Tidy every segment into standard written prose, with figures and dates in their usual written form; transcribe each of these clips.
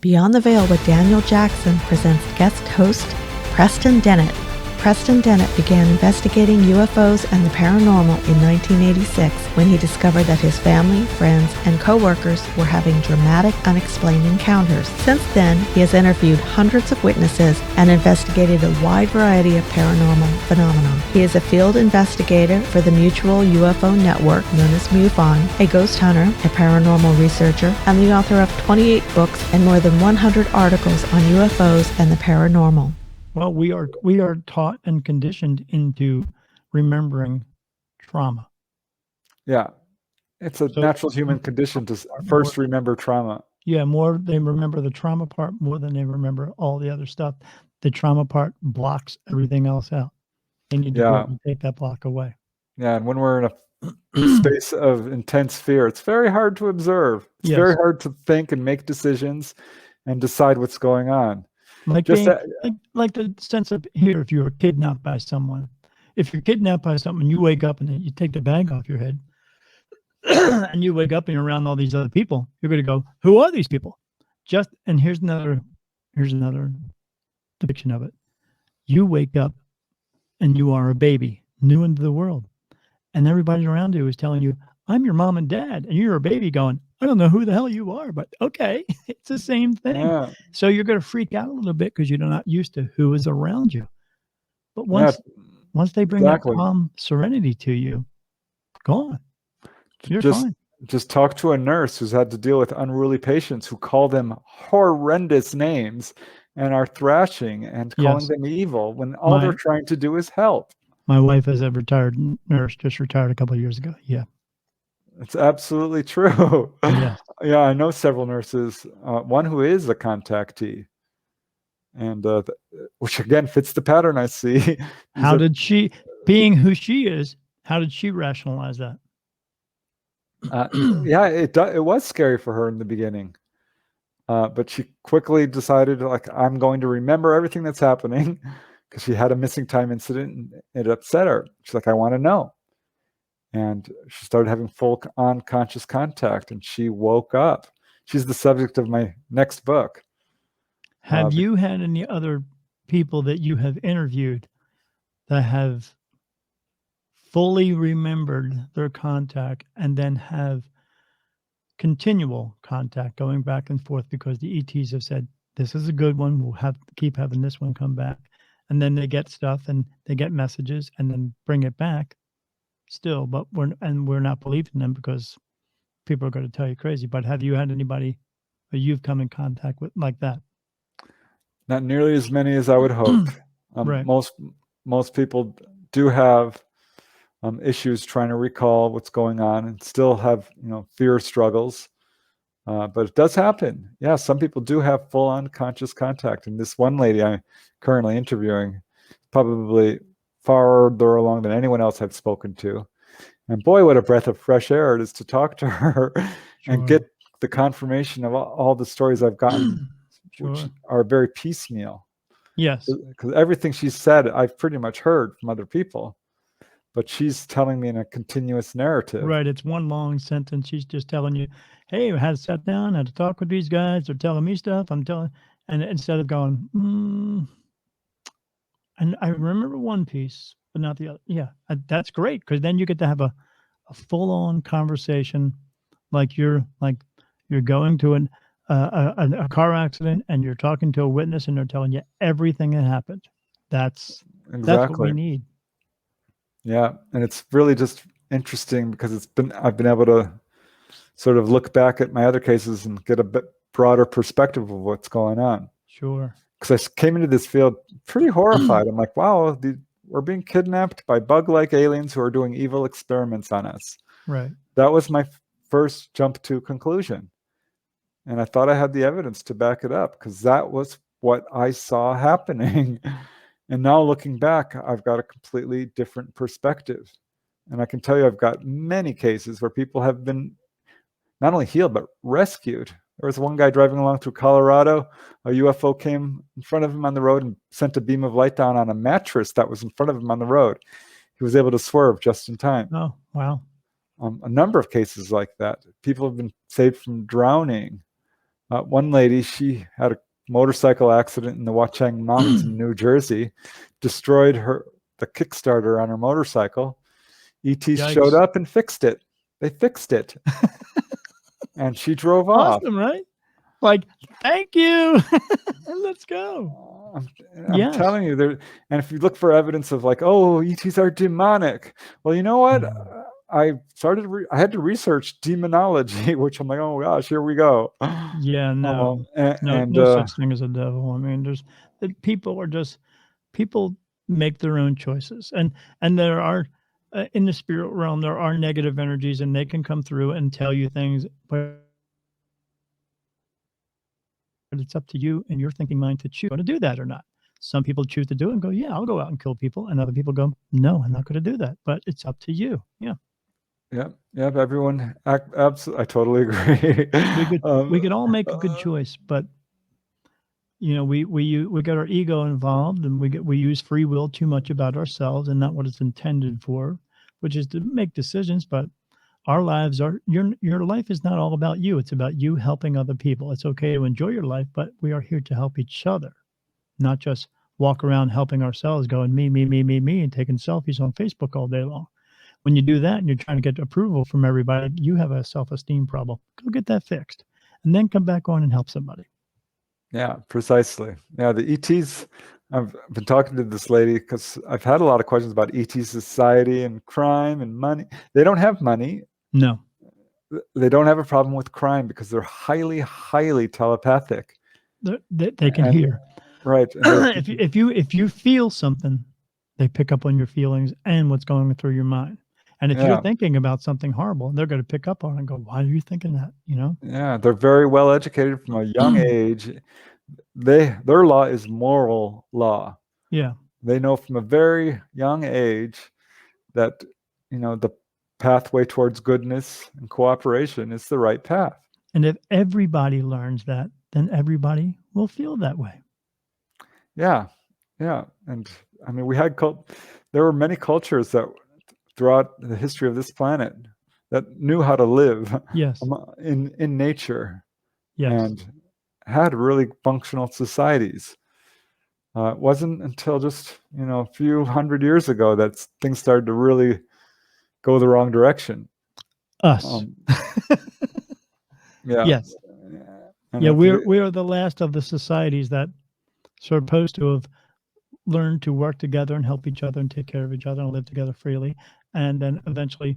Beyond the Veil with Daniel Jackson presents guest host Preston Dennett. Preston Dennett began investigating UFOs and the paranormal in 1986 when he discovered that his family, friends, and co-workers were having dramatic, unexplained encounters. Since then, he has interviewed hundreds of witnesses and investigated a wide variety of paranormal phenomena. He is a field investigator for the Mutual UFO Network, known as MUFON, a ghost hunter, a paranormal researcher, and the author of 28 books and more than 100 articles on UFOs and the paranormal. Well, we are taught and conditioned into remembering trauma. Yeah, it's a natural human condition to first remember trauma. Yeah, they remember the trauma part more than they remember all the other stuff. The trauma part blocks everything else out. They need to take that block away. Yeah, and when we're in a space of intense fear, it's very hard to observe. It's very hard to think and make decisions and decide what's going on. Like the sense of here, if you were kidnapped by someone, if you're kidnapped by someone, you wake up and you take the bag off your head and you wake up and you're around all these other people, you're going to go, who are these people? And here's another depiction of it. You wake up and you are a baby, new into the world. And everybody around you is telling you, I'm your mom and dad. And you're a baby going, I don't know who the hell you are, but okay, it's the same thing. Yeah. So you're going to freak out a little bit because you're not used to who is around you. But once they bring that calm serenity to you, go on. You're fine. Just talk to a nurse who's had to deal with unruly patients who call them horrendous names and are thrashing and calling them evil when all they're trying to do is help. My wife is a retired nurse, just retired a couple of years ago. Yeah. It's absolutely true. Yeah, I know several nurses, one who is a contactee, and which again fits the pattern I see. How did she, being who she is, how did she rationalize that? Yeah, it was scary for her in the beginning, but she quickly decided, like, I'm going to remember everything that's happening, because she had a missing time incident and it upset her. She's like, I want to know. And she started having full-on conscious contact, and she woke up. She's the subject of my next book. Have you had any other people that you have interviewed that have fully remembered their contact and then have continual contact going back and forth because the ETs have said, this is a good one, we'll keep having this one come back. And then they get stuff and they get messages and then bring it back? Still, but we're not believing them because people are going to tell you crazy. But have you had anybody that you've come in contact with like that? Not nearly as many as I would hope. Right. Most people do have issues trying to recall what's going on and still have fear struggles. But it does happen. Yeah, some people do have full-on conscious contact. And this one lady I'm currently interviewing, probably farther along than anyone else I've spoken to. And boy, what a breath of fresh air it is to talk to her and get the confirmation of all the stories I've gotten, which are very piecemeal. Yes. Because everything she said, I've pretty much heard from other people, but she's telling me in a continuous narrative. Right. It's one long sentence. She's just telling you, hey, I had to sit down, I had to talk with these guys. They're telling me stuff. And instead of going, and I remember one piece, but not the other. Yeah, that's great because then you get to have a full-on conversation, like you're going to a car accident and you're talking to a witness and they're telling you everything that happened. That's what we need. Yeah, and it's really just interesting because I've been able to sort of look back at my other cases and get a bit broader perspective of what's going on. Sure. Because I came into this field pretty horrified. I'm like, wow, we're being kidnapped by bug-like aliens who are doing evil experiments on us. Right. That was my first jump to conclusion. And I thought I had the evidence to back it up because that was what I saw happening. And now looking back, I've got a completely different perspective. And I can tell you I've got many cases where people have been not only healed, but rescued. There was one guy driving along through Colorado. A UFO came in front of him on the road and sent a beam of light down on a mattress that was in front of him on the road. He was able to swerve just in time. Oh, wow. A number of cases like that. People have been saved from drowning. One lady, she had a motorcycle accident in the Watchung Mountains in New Jersey, destroyed the Kickstarter on her motorcycle. ETs showed up and fixed it. They fixed it. And she drove off. Awesome, right? Like, thank you. Let's go. I'm telling you, and if you look for evidence of like, oh, ETs are demonic. Well, you know what? I had to research demonology, which I'm like, oh gosh, here we go. Yeah, no, no such thing as a devil. I mean, people make their own choices, and there are in the spirit realm there are negative energies, and they can come through and tell you things, but it's up to you and your thinking mind to choose to do that or not. Some people choose to do it and go, yeah, I'll go out and kill people, and other people go, no, I'm not going to do that. But it's up to you. Yeah. Yep. Everyone, absolutely, I totally agree. We could all make a good choice, but we get our ego involved, and we use free will too much about ourselves and not what it's intended for, which is to make decisions. But our lives are your life is not all about you. It's about you helping other people. It's okay to enjoy your life, but we are here to help each other, not just walk around helping ourselves, going me, and taking selfies on Facebook all day long. When you do that and you're trying to get approval from everybody, you have a self-esteem problem. Go get that fixed, and then come back on and help somebody. Yeah, precisely. Yeah, the ETs, I've been talking to this lady because I've had a lot of questions about ET society and crime and money. They don't have money. No. They don't have a problem with crime because they're highly, highly telepathic. They can hear. Right. If you feel something, they pick up on your feelings and what's going through your mind. And if you're thinking about something horrible, they're going to pick up on it and go, why are you thinking that? Yeah, they're very well educated from a young age. Their law is moral law. Yeah. They know from a very young age that, the pathway towards goodness and cooperation is the right path. And if everybody learns that, then everybody will feel that way. Yeah. Yeah. And I mean, there were many cultures that throughout the history of this planet that knew how to live in nature and had really functional societies. It wasn't until just, a few hundred years ago that things started to really go the wrong direction. Us. Yes. And we are the last of the societies that supposed to have learned to work together and help each other and take care of each other and live together freely. And then eventually,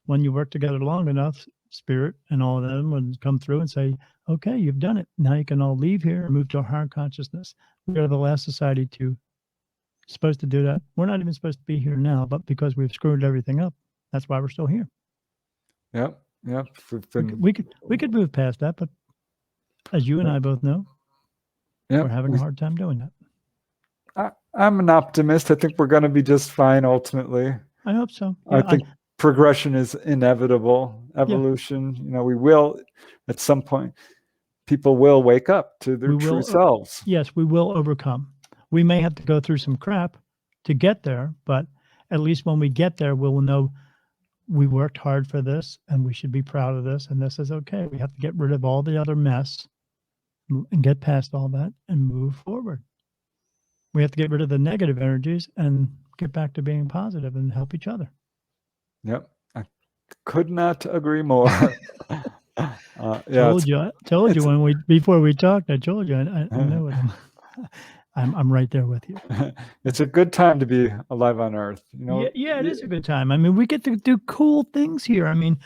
when you work together long enough, spirit and all of them would come through and say, okay, you've done it. Now you can all leave here and move to a higher consciousness. We are the last society supposed to do that. We're not even supposed to be here now, but because we've screwed everything up, that's why we're still here. Yep. We could move past that, but as you and I both know, we're having a hard time doing that. I'm an optimist. I think we're going to be just fine ultimately. I hope so. Yeah, I think progression is inevitable. Evolution, we will, at some point, people will wake up to their true selves. Yes, we will overcome. We may have to go through some crap to get there, but at least when we get there, we'll know we worked hard for this and we should be proud of this. And this is okay. We have to get rid of all the other mess and get past all that and move forward. We have to get rid of the negative energies and get back to being positive and help each other. Yep. I could not agree more. Told you before we talked, I told you, I know it. I'm right there with you. It's a good time to be alive on Earth. It is a good time. I mean, we get to do cool things here. I mean,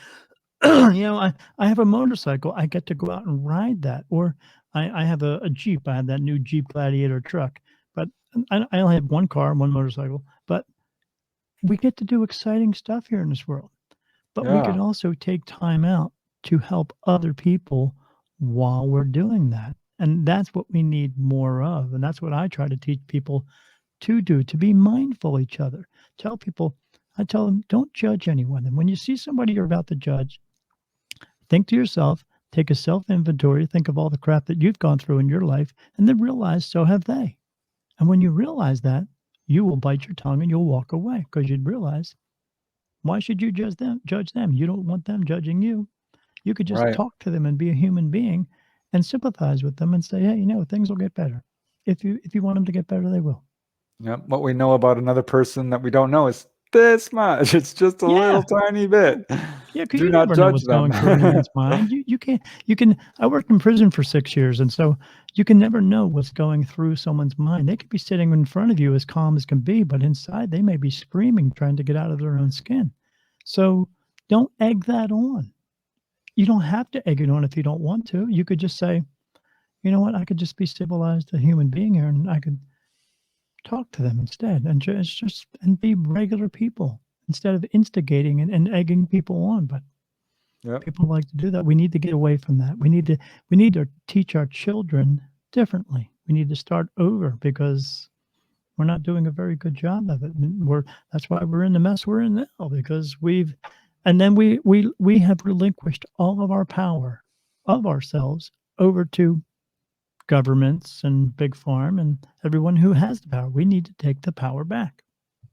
I have a motorcycle. I get to go out and ride that. Or I have a Jeep. I have that new Jeep Gladiator truck. But I only have one car, one motorcycle. But we get to do exciting stuff here in this world. But we could also take time out to help other people while we're doing that. And that's what we need more of. And that's what I try to teach people to do, to be mindful of each other. I tell them, don't judge anyone. And when you see somebody you're about to judge, think to yourself, take a self-inventory, think of all the crap that you've gone through in your life, and then realize so have they. And when you realize that, you will bite your tongue and you'll walk away because you'd realize, why should you judge them? You don't want them judging you. You could just talk to them and be a human being and sympathize with them and say, hey, things will get better. If you want them to get better, they will. Yeah. What we know about another person that we don't know is this much. It's just a little tiny bit. Yeah, because Do you not never know judge what's them. going through anyone's mind. You can. I worked in prison for 6 years, and so you can never know what's going through someone's mind. They could be sitting in front of you as calm as can be, but inside they may be screaming, trying to get out of their own skin. So don't egg that on. You don't have to egg it on if you don't want to. You could just say, you know what, I could just be civilized, a human being here, and I could talk to them instead, and just be regular people instead of instigating and egging people on. But people like to do that. We need to get away from that. We need to teach our children differently. We need to start over because we're not doing a very good job of it. And that's why we're in the mess we're in now, because we have relinquished all of our power of ourselves over to governments and big farm and everyone who has the power. We need to take the power back.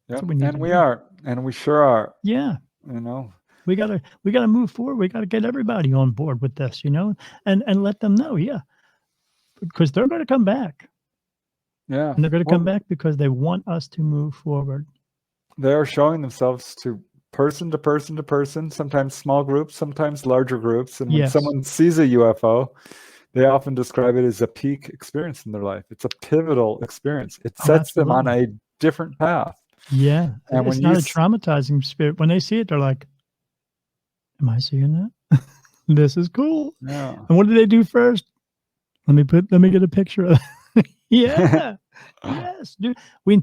Yep. And we are, and we sure are. Yeah. We gotta move forward. We gotta get everybody on board with this, and let them know, because they're gonna come back. Yeah. And they're gonna come back because they want us to move forward. They are showing themselves to person to person to person, sometimes small groups, sometimes larger groups. And when someone sees a UFO, they often describe it as a peak experience in their life. It's a pivotal experience. It sets them on a different path. Yeah. And it's not a traumatizing spirit. When they see it, they're like, am I seeing that? This is cool. Yeah. And what do they do first? Let me get a picture of that. Yeah. Yes, dude. We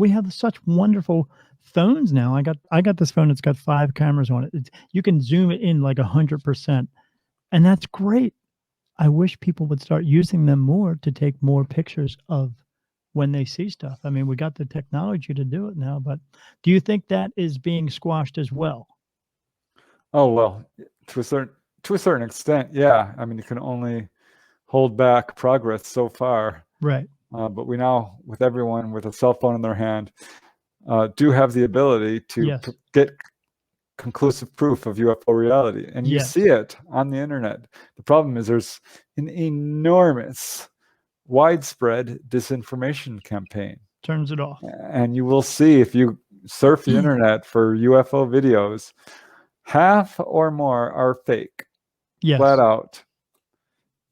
have such wonderful phones now. I got this phone that's got 5 cameras on it. You can zoom it in like 100%. And that's great. I wish people would start using them more to take more pictures of when they see stuff. I mean, we got the technology to do it now, but do you think that is being squashed as well? Oh, well, to a certain extent, yeah. I mean, you can only hold back progress so far. Right. But we now, with everyone with a cell phone in their hand, do have the ability to get conclusive proof of UFO reality. And you see it on the internet. The problem is there's an enormous, widespread disinformation campaign. Turns it off. And you will see, if you surf the internet for UFO videos, half or more are fake. Flat out.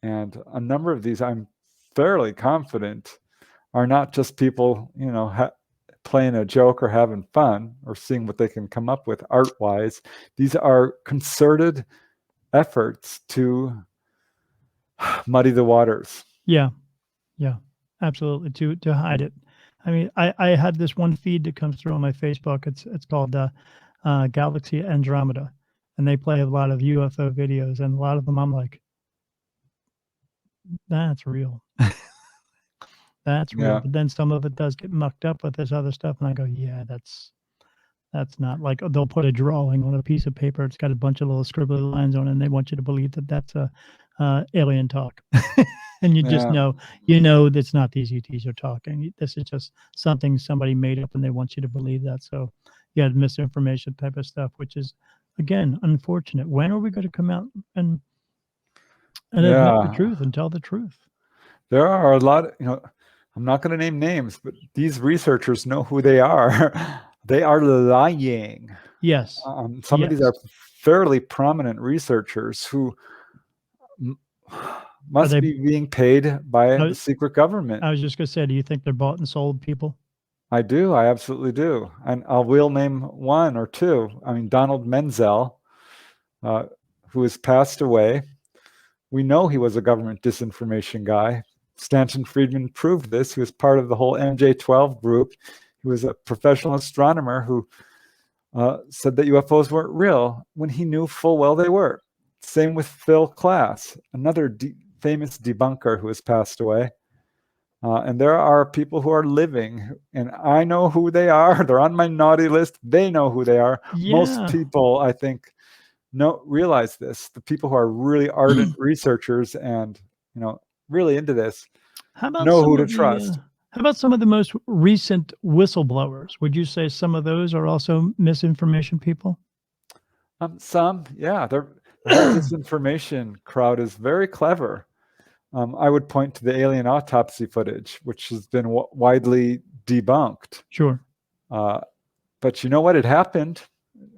And a number of these, I'm fairly confident, are not just people, playing a joke or having fun or seeing what they can come up with art-wise. These are concerted efforts to muddy the waters. Yeah, absolutely. To hide it. I mean, I have this one feed that comes through on my Facebook. It's called Galaxy Andromeda, and they play a lot of UFO videos, and a lot of them I'm like, that's real. That's real. But then some of it does get mucked up with this other stuff, and I go, yeah, that's not, like, they'll put a drawing on a piece of paper. It's got a bunch of little scribbly lines on it, and they want you to believe that that's alien talk. And you just know, that's not these ETs are talking. This is just something somebody made up, and they want you to believe that. So yeah, misinformation type of stuff, which is, again, unfortunate. When are we going to come out and admit the truth and tell the truth? There are a lot of, I'm not going to name names, but these researchers know who they are. They are lying. Yes. Some of these are fairly prominent researchers who must be being paid by the secret government. I was just going to say, do you think they're bought and sold people? I do. I absolutely do. And I will name one or two. I mean, Donald Menzel, who has passed away. We know he was a government disinformation guy. Stanton Friedman proved this. He was part of the whole MJ-12 group. He was a professional astronomer who said that UFOs weren't real when he knew full well they were. Same with Phil Klass, another famous debunker who has passed away. And there are people who are living, and I know who they are. They're on my naughty list. They know who they are. Most people, I think, realize this. The people who are really ardent researchers and really into this know who to trust. How about some of the most recent whistleblowers? Would you say some of those are also misinformation people? Some, yeah. disinformation crowd is very clever. I would point to the alien autopsy footage, which has been widely debunked. Sure. But you know what? It happened,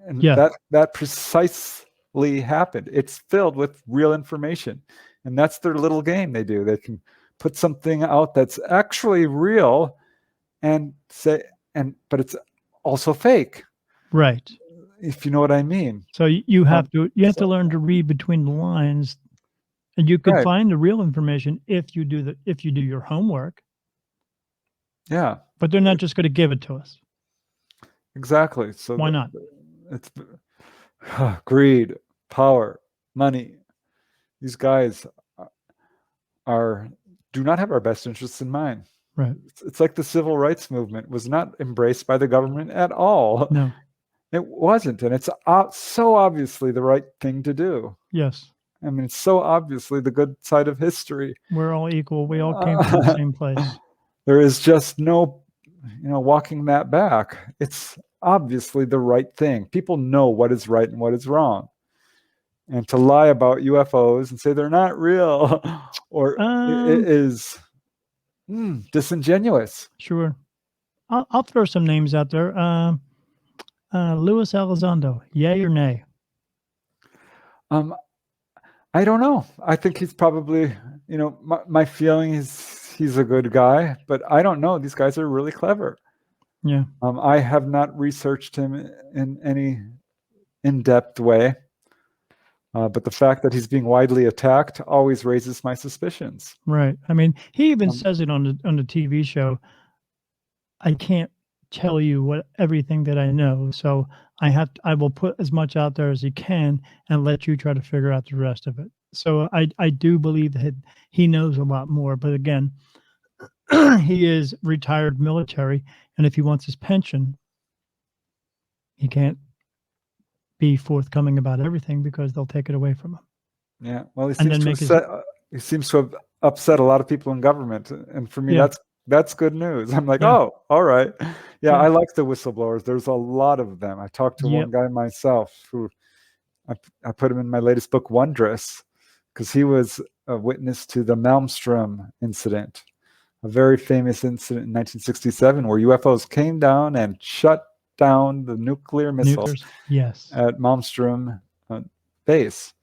and Yeah. that precisely happened. It's filled with real information, and that's their little game they do. They can put something out that's actually real, and but it's also fake. Right. If you know what I mean. So you have to learn to read between the lines, and you can find the real information if you do your homework. Yeah. But they're not just going to give it to us. Exactly. So why not? It's greed, power, money. These guys do not have our best interests in mind. Right. It's like the civil rights movement was not embraced by the government at all. No. It wasn't, and it's so obviously the right thing to do. Yes. I mean, it's so obviously the good side of history. We're all equal. We all came from the same place. There is just no, walking that back. It's obviously the right thing. People know what is right and what is wrong. And to lie about UFOs and say they're not real or it is disingenuous. Sure. I'll throw some names out there. Luis Elizondo, yay or nay? I don't know. I think he's probably, my feeling is he's a good guy, but I don't know. These guys are really clever. Yeah. I have not researched him in any in-depth way, but the fact that he's being widely attacked always raises my suspicions. Right. I mean, he even says it on the TV show. I can't tell you everything that I know, so I will put as much out there as he can and let you try to figure out the rest of it. So I do believe that he knows a lot more, but again, he is retired military, and if he wants his pension, he can't be forthcoming about everything because they'll take it away from him. Yeah, well, he seems to have upset a lot of people in government, and for me, that's good news. I'm like, oh, all right. Yeah, I like the whistleblowers. There's a lot of them. I talked to one guy myself who I put him in my latest book, Wondrous, because he was a witness to the Malmstrom incident, a very famous incident in 1967 where UFOs came down and shut down the nuclear missiles at Malmstrom base.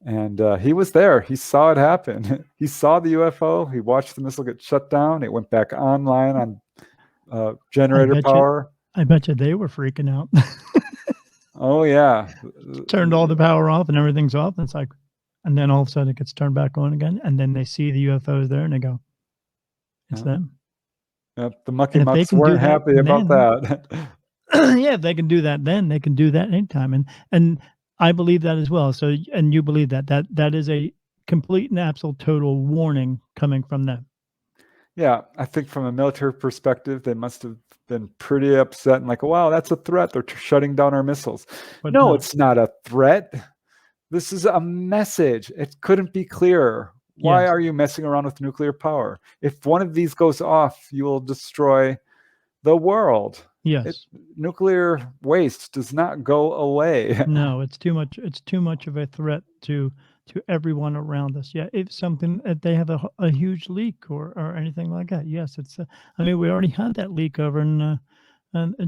And he was there. He saw it happen. He saw the UFO. He watched the missile get shut down. It went back online on generator power. I bet you they were freaking out. Oh, yeah. Turned all the power off and everything's off. And it's like, and then all of a sudden it gets turned back on again. And then they see the UFOs there and they go, it's them. Yep, the mucky mucks weren't happy about that. Yeah, if they can do that then, they can do that anytime. And I believe that as well. So, and you believe that is a complete and absolute total warning coming from them. Yeah, I think from a military perspective, they must have been pretty upset and like, wow, that's a threat. They're shutting down our missiles. But no, it's not a threat. This is a message. It couldn't be clearer. Why are you messing around with nuclear power? If one of these goes off, you will destroy the world. Yes. Nuclear waste does not go away. No, it's too much. It's too much of a threat to everyone around us. Yeah, if something they have a huge leak or anything like that. Yes, it's. I mean, we already had that leak over in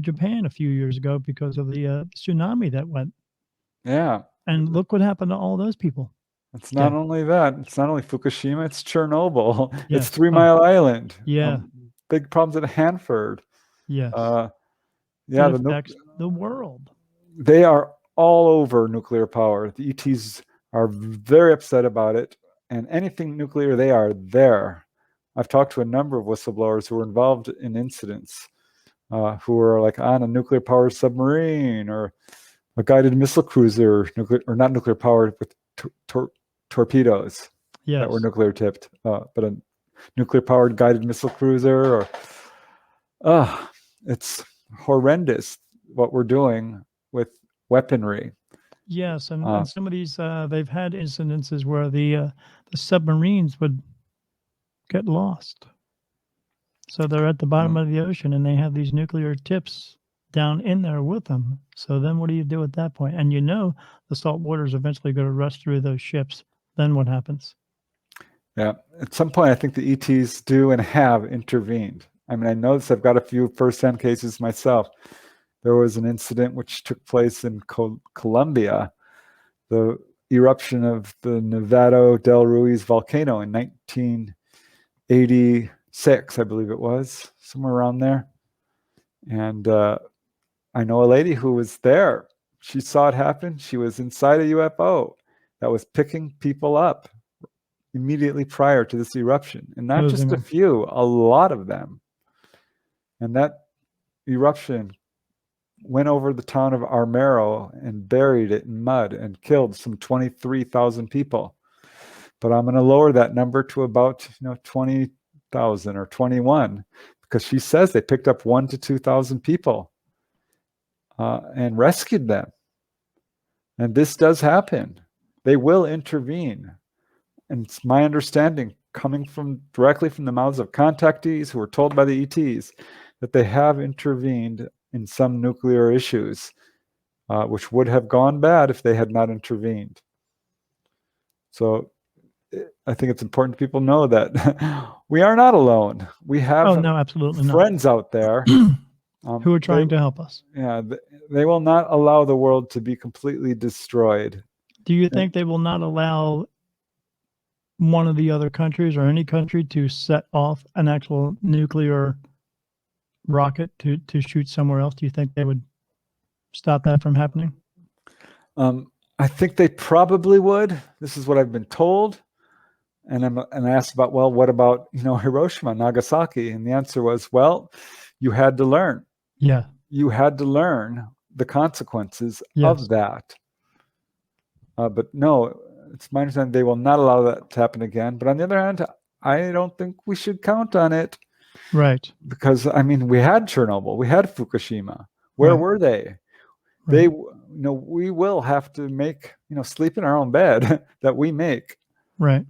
Japan a few years ago because of the tsunami that went. Yeah. And look what happened to all those people. It's not only that. It's not only Fukushima. It's Chernobyl. Yes. It's 3 Mile Island. Yeah. Big problems at Hanford. Yes. Yeah. It affects the world. They are all over nuclear power. The ETs are very upset about it. And anything nuclear, they are there. I've talked to a number of whistleblowers who were involved in incidents, who were like on a nuclear powered submarine or a guided missile cruiser, not nuclear powered, with torpedoes that were nuclear tipped, but a nuclear powered guided missile cruiser. Or it's horrendous what we're doing with weaponry. Yes, and some of these they've had incidences where the submarines would get lost. So they're at the bottom of the ocean and they have these nuclear tips down in there with them. So then what do you do at that point? And you know the salt water is eventually going to rush through those ships. Then what happens? Yeah. At some point, I think the ETs do and have intervened. I mean, I know this. I've got a few first-hand cases myself. There was an incident which took place in Colombia, the eruption of the Nevado del Ruiz volcano in 1986, I believe it was, somewhere around there. And I know a lady who was there. She saw it happen. She was inside a UFO that was picking people up immediately prior to this eruption. And not just a few, a lot of them. And that eruption went over the town of Armero and buried it in mud and killed some 23,000 people. But I'm going to lower that number to about 20,000 or 21, because she says they picked up 1,000 to 2,000 people and rescued them. And this does happen. They will intervene. And it's my understanding, coming directly from the mouths of contactees who were told by the ETs, that they have intervened in some nuclear issues, which would have gone bad if they had not intervened. So I think it's important people know that we are not alone. We have absolutely friends out there who are trying to help us. Yeah, they will not allow the world to be completely destroyed. Do you think they will not allow one of the other countries or any country to set off an actual nuclear rocket to shoot somewhere else? Do you think they would stop that from happening? I think they probably would. This is what I've been told. And I asked about, well, what about, Hiroshima, Nagasaki? And the answer was, well, you had to learn. Yeah. You had to learn the consequences of that. But no, it's my understanding they will not allow that to happen again. But on the other hand, I don't think we should count on it. Right. Because, we had Chernobyl, we had Fukushima. Where were they? Right. We will have to make, sleep in our own bed that we make. Right.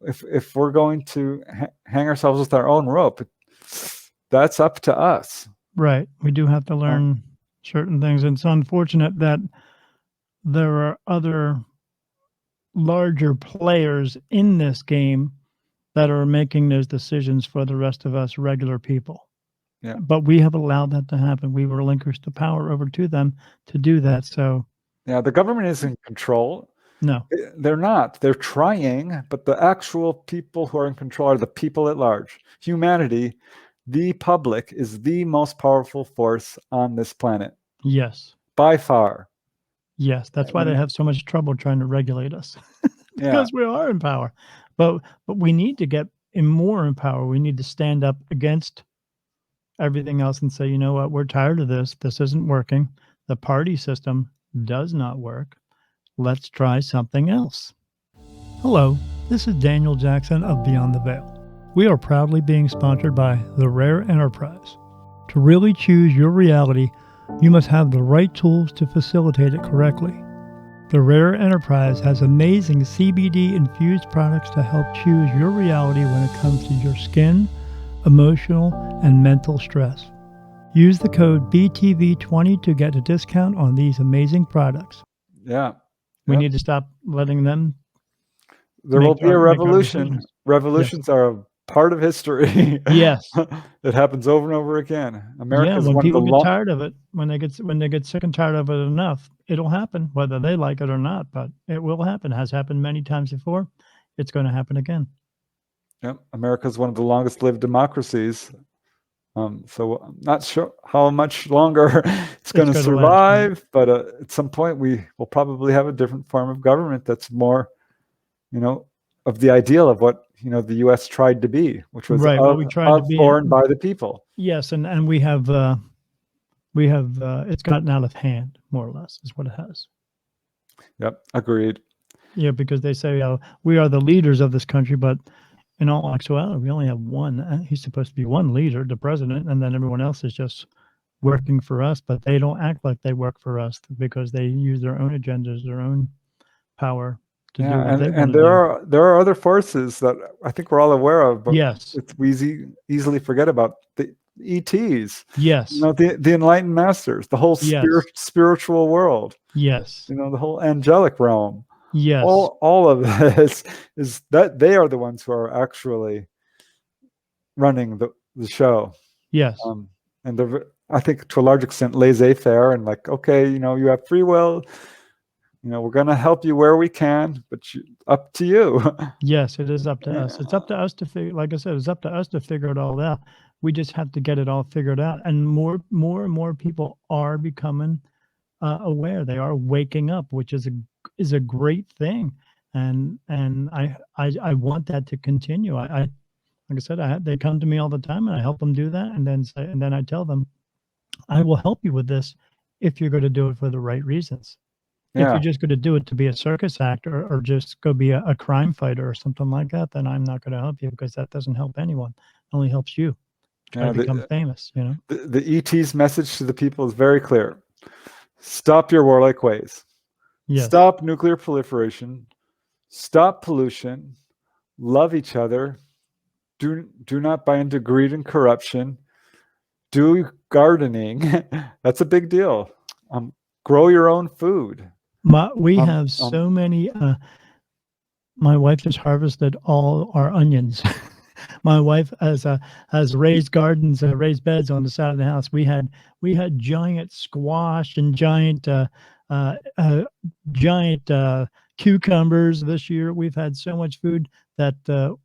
If we're going to hang ourselves with our own rope, that's up to us. Right. We do have to learn certain things. And it's unfortunate that there are other larger players in this game that are making those decisions for the rest of us regular people. Yeah. But we have allowed that to happen. We relinquished the power over to them to do that. So yeah, the government is in control. No. They're not. They're trying, but the actual people who are in control are the people at large. Humanity, the public, is the most powerful force on this planet. Yes. By far. Yes. That's why they have so much trouble trying to regulate us. Because we are in power. But we need to get more in power. We need to stand up against everything else and say, you know what, we're tired of this. This isn't working. The party system does not work. Let's try something else. Hello, this is Daniel Jackson of Beyond the Veil. We are proudly being sponsored by The Rare Enterprise. To really choose your reality, you must have the right tools to facilitate it correctly. The Rare Enterprise has amazing CBD-infused products to help choose your reality when it comes to your skin, emotional, and mental stress. Use the code BTV20 to get a discount on these amazing products. Yeah. We need to stop letting them. There will be a revolution. Revolutions are a part of history. Yes. It happens over and over again. America is when one people of the get tired of it, when they get sick and tired of it enough, it'll happen, whether they like it or not, but it will happen. It has happened many times before. It's going to happen again. Yep. America is one of the longest lived democracies. So I'm not sure how much longer it's going to survive, but at some point we will probably have a different form of government that's more, of the ideal of what, the U.S. tried to be, which was for and by the people. Yes, and we have it's gotten out of hand, more or less, is what it has. Yep, agreed. Yeah, because they say we are the leaders of this country, but in all actuality, we only have one. He's supposed to be one leader, the president, and then everyone else is just working for us. But they don't act like they work for us because they use their own agendas, their own power to do what they want to do. And there are other forces that I think we're all aware of. But yes, we easily forget about. ETs. Yes. The enlightened masters, the whole Yes. spiritual world. Yes. The whole angelic realm. Yes. All of this is that they are the ones who are actually running the show. Yes. And I think to a large extent laissez-faire and like, okay, you have free will. We're going to help you where we can, but up to you. Yes, it is up to us. It's up to us to figure. Like I said, it's up to us to figure it all out. We just have to get it all figured out, and more and more people are becoming aware. They are waking up, which is a great thing, and I want that to continue. I like I said, they come to me all the time, and I help them do that, and then I tell them, I will help you with this if you're going to do it for the right reasons. If you're just going to do it to be a circus actor or just go be a crime fighter or something like that, then I'm not going to help you because that doesn't help anyone. It only helps you try to become famous. The ET's message to the people is very clear. Stop your warlike ways. Yes. Stop nuclear proliferation. Stop pollution. Love each other. Do not buy into greed and corruption. Do gardening. That's a big deal. Grow your own food. We have so many. My wife just harvested all our onions. My wife has raised gardens, raised beds on the side of the house. We had giant squash and giant cucumbers this year. We've had so much food that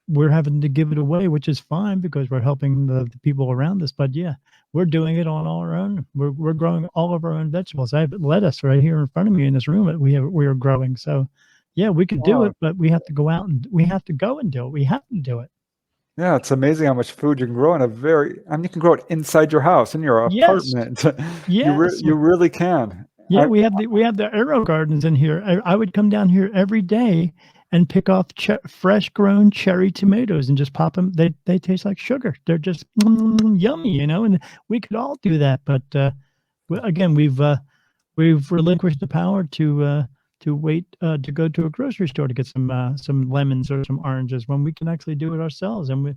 we're having to give it away, which is fine because we're helping the people around us. But yeah, we're doing it on our own. We're growing all of our own vegetables. I have lettuce right here in front of me in this room that we are growing. So yeah, we could do it, but we have to go out and we have to go and do it. We have to do it. Yeah, it's amazing how much food you can grow you can grow it inside your house, in your apartment. Yes. You really can. Yeah, we have the aero gardens in here. I would come down here every day and pick off fresh grown cherry tomatoes and just pop them. They taste like sugar. They're just yummy, and we could all do that. But again, we've relinquished the power to wait to go to a grocery store to get some lemons or some oranges when we can actually do it ourselves, and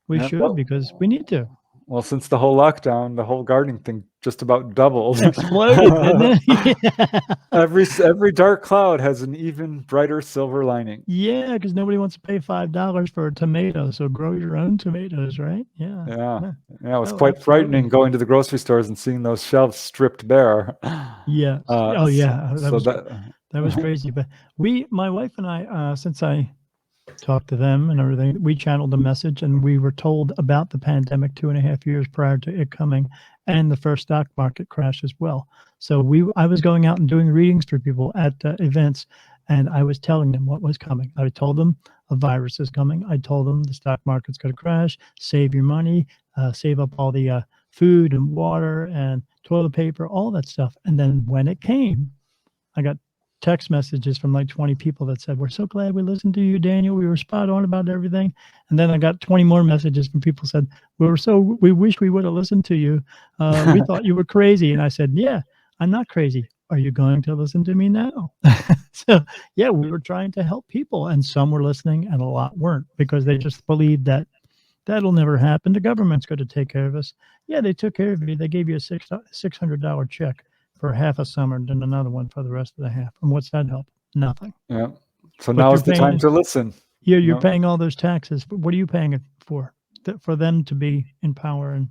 we should because we need to. Well, since the whole lockdown, the whole gardening thing just about doubled. Exploded, didn't it? Yeah. Every dark cloud has an even brighter silver lining. Yeah, because nobody wants to pay $5 for a tomato, so grow your own tomatoes, right? Yeah. Yeah. It was quite frightening going to the grocery stores and seeing those shelves stripped bare. Yeah. That was crazy. But my wife and I, since I talked to them and everything, we channeled the message, and we were told about the pandemic 2.5 years prior to it coming, and the first stock market crash as well. So I was going out and doing readings for people at events, and I was telling them what was coming. I told them a virus is coming. I told them the stock market's going to crash. Save your money. Save up all the food and water and toilet paper, all that stuff. And then when it came, I got text messages from like 20 people that said, "We're so glad we listened to you, Daniel. We were spot on about everything." And then I got 20 more messages from people said, "We wish we would have listened to you. We thought you were crazy." And I said, "Yeah, I'm not crazy. Are you going to listen to me now?" So yeah, we were trying to help people, and some were listening and a lot weren't, because they just believed that that'll never happen. The government's going to take care of us. Yeah, they took care of you. They gave you a $600 check for half a summer and then another one for the rest of the half. And what's that help? Nothing. Yeah. So now is the time to listen. Yeah, you're paying all those taxes. But what are you paying it for? For them to be in power. And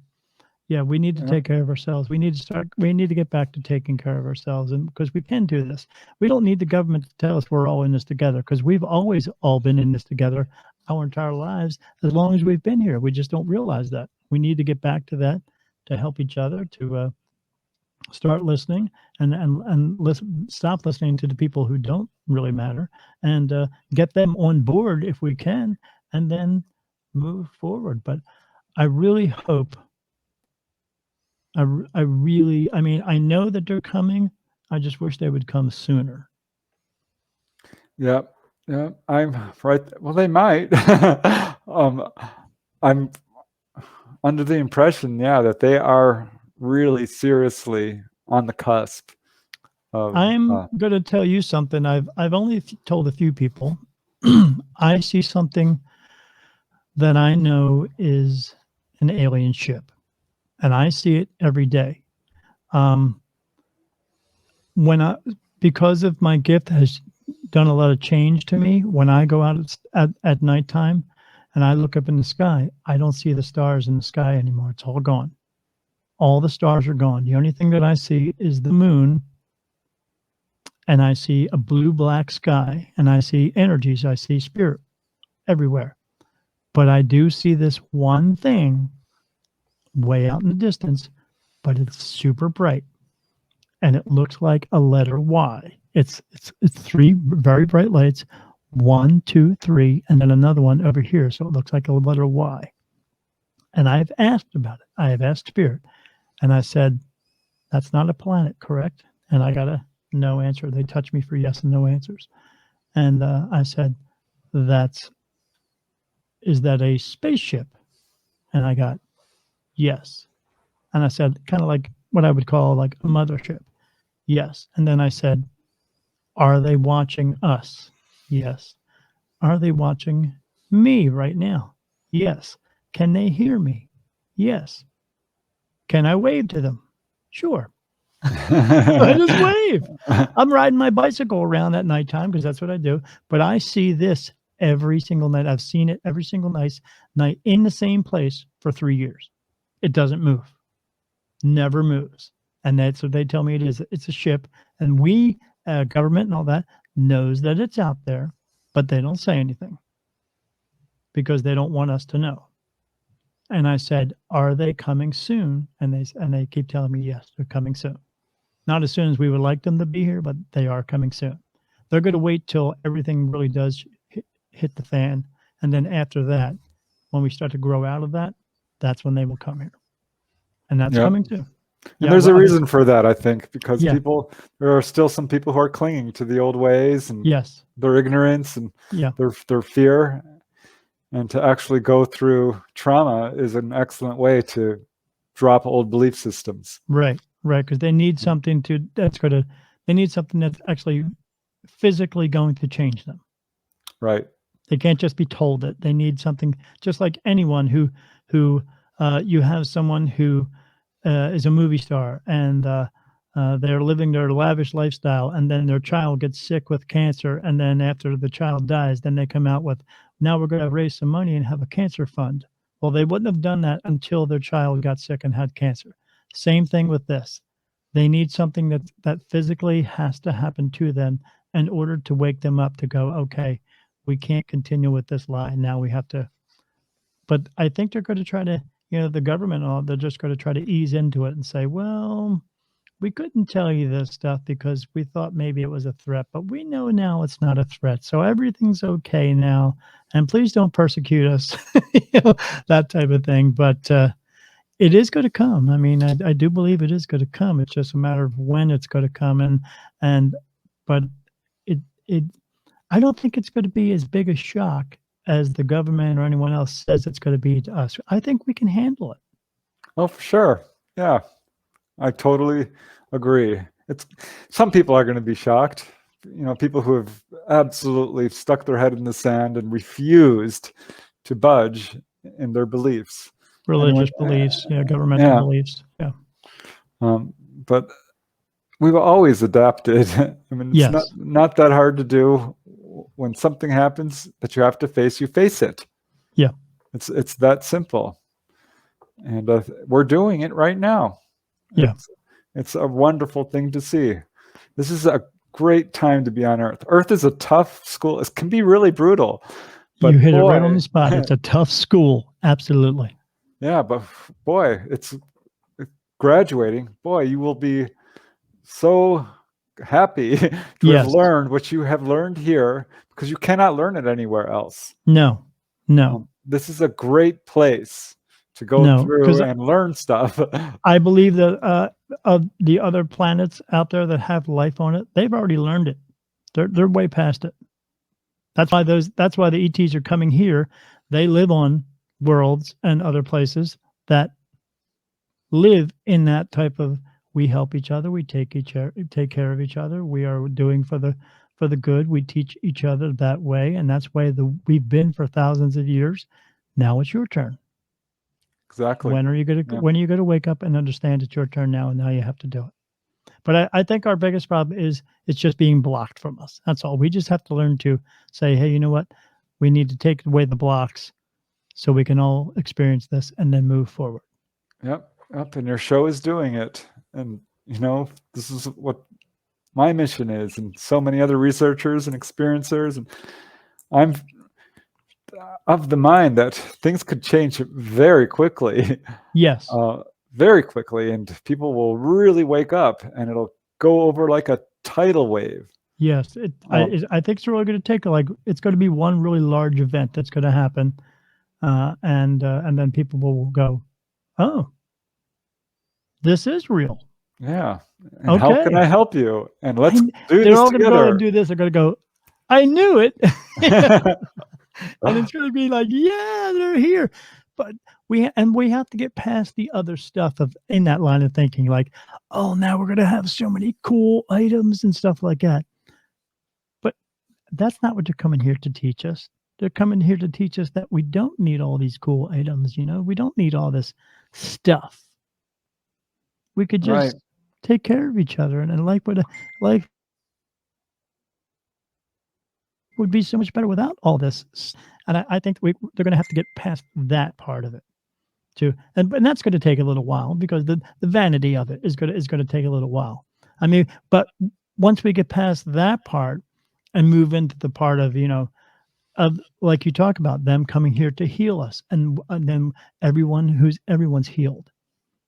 yeah, we need to take care of ourselves. We need to get back to taking care of ourselves, and because we can do this. We don't need the government to tell us we're all in this together, because we've always all been in this together our entire lives, as long as we've been here. We just don't realize that. We need to get back to that, to help each other, to start listening and listen, stop listening to the people who don't really matter, and get them on board if we can, and then move forward. But I really hope, I mean, I know that they're coming. I just wish they would come sooner. Yeah, I'm right. Well, they might. I'm under the impression, that they are really seriously on the cusp of, I'm going to tell you something. I've only told a few people. I see something that I know is an alien ship. and I see it every day. Because of my gift has done a lot of change to me, when I go out at nighttime and I look up in the sky, I don't see the stars in the sky anymore. It's all gone. All the stars are gone. The only thing that I see is the moon, and I see a blue-black sky, and I see energies. I see spirit everywhere. But I do see this one thing way out in the distance, but it's super bright, and it looks like a letter Y. It's three very bright lights, 1, 2, 3, and then another one over here, so it looks like a letter Y. And I've asked about it. I have asked Spirit, and I said, "That's not a planet, correct?" And I got a no answer. They touched me for yes and no answers. And I said, "Is that a spaceship?" And I got yes. And I said, kind of like what I would call like a mothership. Yes. And then I said, "Are they watching us?" Yes. "Are they watching me right now?" Yes. "Can they hear me?" Yes. "Can I wave to them?" Sure. I just wave. I'm riding my bicycle around at nighttime because that's what I do. But I see this every single night. I've seen it every single night in the same place for 3 years. It doesn't move. Never moves. And that's what they tell me it is. It's a ship. And we, government and all that, knows that it's out there, but they don't say anything because they don't want us to know. And I said, "Are they coming soon?" And they keep telling me, yes, they're coming soon. Not as soon as we would like them to be here, but they are coming soon. They're going to wait till everything really does hit the fan. And then after that, when we start to grow out of that, that's when they will come here. And that's coming soon. And there's a reason for that, I think, because there are still some people who are clinging to the old ways and their ignorance and their fear. And to actually go through trauma is an excellent way to drop old belief systems. Right, because they need something they need something that's actually physically going to change them. Right. They can't just be told it. They need something, just like anyone who you have someone who is a movie star and they're living their lavish lifestyle, and then their child gets sick with cancer, and then after the child dies, then they come out with, "Now we're going to raise some money and have a cancer fund." Well, they wouldn't have done that until their child got sick and had cancer. Same thing with this. They need something that physically has to happen to them in order to wake them up to go, okay, we can't continue with this lie. Now we have to. But I think they're going to try to, the government, they're just going to try to ease into it and say, well, we couldn't tell you this stuff because we thought maybe it was a threat, but we know now it's not a threat. So everything's okay now. And please don't persecute us, that type of thing. But it is going to come. I mean, I do believe it is going to come. It's just a matter of when it's going to come. But I don't think it's going to be as big a shock as the government or anyone else says it's going to be to us. I think we can handle it. Oh, for sure. Yeah. I totally agree. Some people are going to be shocked. People who have absolutely stuck their head in the sand and refused to budge in their beliefs. Religious beliefs, governmental beliefs. Yeah. But we've always adapted. I mean, it's not that hard to do. When something happens that you have to face, you face it. Yeah. It's that simple. And we're doing it right now. Yeah. It's a wonderful thing to see. This is a great time to be on Earth. Earth is a tough school. It can be really brutal. But you hit it right on the spot. It's a tough school. Absolutely. Yeah, but boy, it's graduating. Boy, you will be so happy to have learned what you have learned here, because you cannot learn it anywhere else. No. This is a great place to go through and learn stuff. I believe that of the other planets out there that have life on it, they've already learned it. They're way past it. That's why the ETs are coming here. They live on worlds and other places that live in that type of, we help each other, we take care of each other, we are doing for the good, we teach each other that way, and that's why we've been for thousands of years. Now it's your turn. Exactly. When are you going to wake up and understand it's your turn now, and now you have to do it? But I think our biggest problem is it's just being blocked from us. That's all. We just have to learn to say, hey, you know what? We need to take away the blocks so we can all experience this and then move forward. Yep. And your show is doing it. And, this is what my mission is, and so many other researchers and experiencers. And I'm of the mind that things could change very quickly. Yes. Very quickly, and people will really wake up, and it'll go over like a tidal wave. Yes, I think it's really going to take it's going to be one really large event that's going to happen, and then people will go, oh, this is real. Yeah. And how can I help you? And let's do this together. They're all going to go and do this. They're going to go, I knew it. And it's going to be like, yeah, they're here. But we have to get past the other stuff in that line of thinking, like, oh, now we're going to have so many cool items and stuff like that. But that's not what they're coming here to teach us. They're coming here to teach us that we don't need all these cool items. We don't need all this stuff. We could just take care of each other, and life would be so much better without all this. And I think they're going to have to get past that part of it too. And that's going to take a little while, because the vanity of it is going to take a little while. I mean, but once we get past that part and move into the part of, of, like you talk about, them coming here to heal us, and then everyone's healed.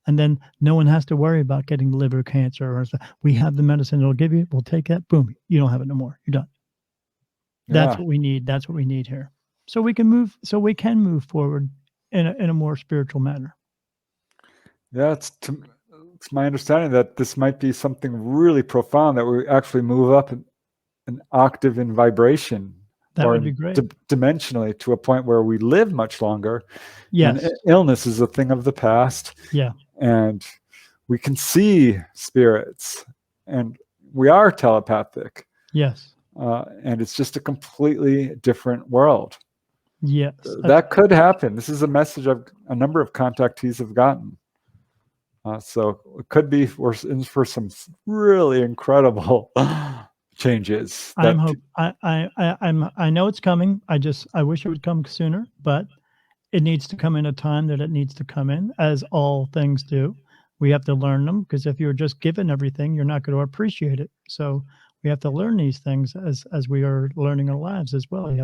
And then no one has to worry about getting liver cancer or stuff. We have the medicine it'll give you. We'll take that. Boom. You don't have it no more. You're done. That's what we need. That's what we need here. So we can move forward in a more spiritual manner. Yeah, it's my understanding that this might be something really profound, that we actually move up an octave in vibration. That would be great. Dimensionally, to a point where we live much longer. Yes. And illness is a thing of the past. Yeah. And we can see spirits, and we are telepathic. Yes. And it's just a completely different world. Yes. That could happen. This is a message a number of contactees have gotten. So it could be we're in for some really incredible changes. I know it's coming. I wish it would come sooner, but it needs to come in a time that it needs to come in, as all things do. We have to learn them, because if you're just given everything, you're not going to appreciate it. So we have to learn these things as we are learning our lives as well.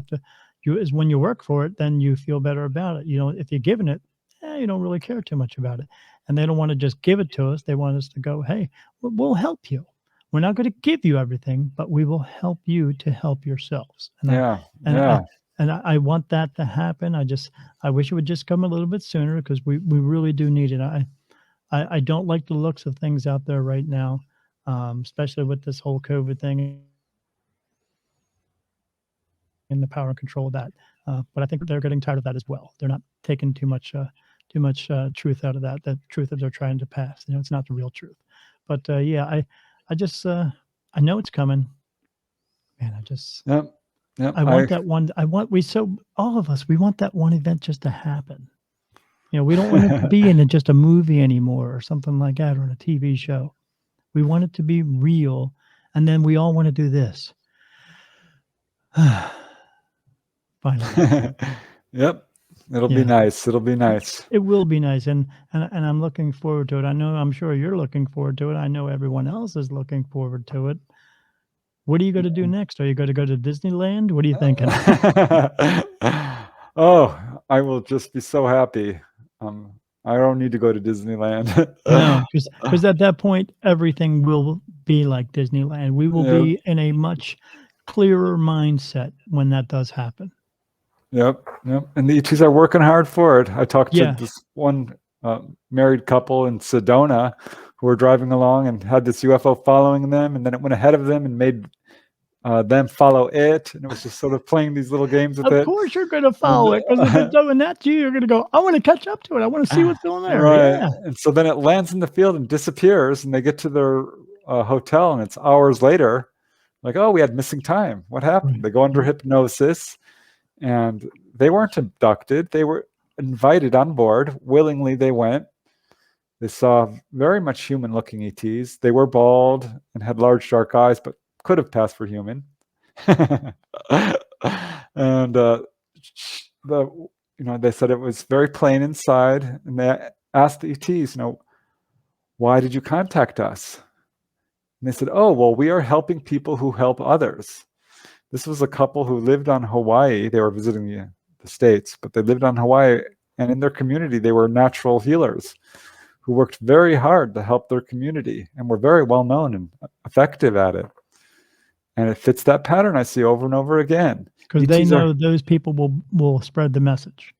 When you work for it, then you feel better about it. If you're given it, you don't really care too much about it. And they don't want to just give it to us. They want us to go, hey, we'll help you. We're not going to give you everything, but we will help you to help yourselves. And I want that to happen. I wish it would just come a little bit sooner, because we really do need it. I don't like the looks of things out there right now, especially with this whole COVID thing and the power and control of that. But I think they're getting tired of that as well. They're not taking too much truth out of that. The truth that they're trying to pass. It's not the real truth. But I know it's coming. Man, I want that one. All of us, we want that one event just to happen. We don't want it to be in just a movie anymore, or something like that, or in a TV show. We want it to be real. And then we all want to do this. Finally. Yep. It'll be nice. It'll be nice. It will be nice. And I'm looking forward to it. I'm sure you're looking forward to it. I know everyone else is looking forward to it. What are you going to do next? Are you going to go to Disneyland? What are you thinking? Oh, I will just be so happy. I don't need to go to Disneyland. No, because at that point, everything will be like Disneyland. We will be in a much clearer mindset when that does happen. Yep. And the ETs are working hard for it. I talked to this one married couple in Sedona who were driving along and had this UFO following them, and then it went ahead of them and made them follow it, and it was just sort of playing these little games with it. Of course you're going to follow it, because if it's doing that to you, you're going to go, I want to catch up to it. I want to see what's going there. Right. Yeah. And so then it lands in the field and disappears, and they get to their hotel, and it's hours later. Like, oh, we had missing time. What happened? They go under hypnosis, and they weren't abducted. They were invited on board. Willingly, they went. They saw very much human-looking ETs. They were bald and had large dark eyes, but could have passed for human. And they said it was very plain inside, and they asked the ETs, why did you contact us? And they said, oh, well, we are helping people who help others. This was a couple who lived on Hawaii. They were visiting the States, but they lived on Hawaii, and in their community, they were natural healers who worked very hard to help their community and were very well known and effective at it. And it fits that pattern I see over and over again. Because they know those people will spread the message.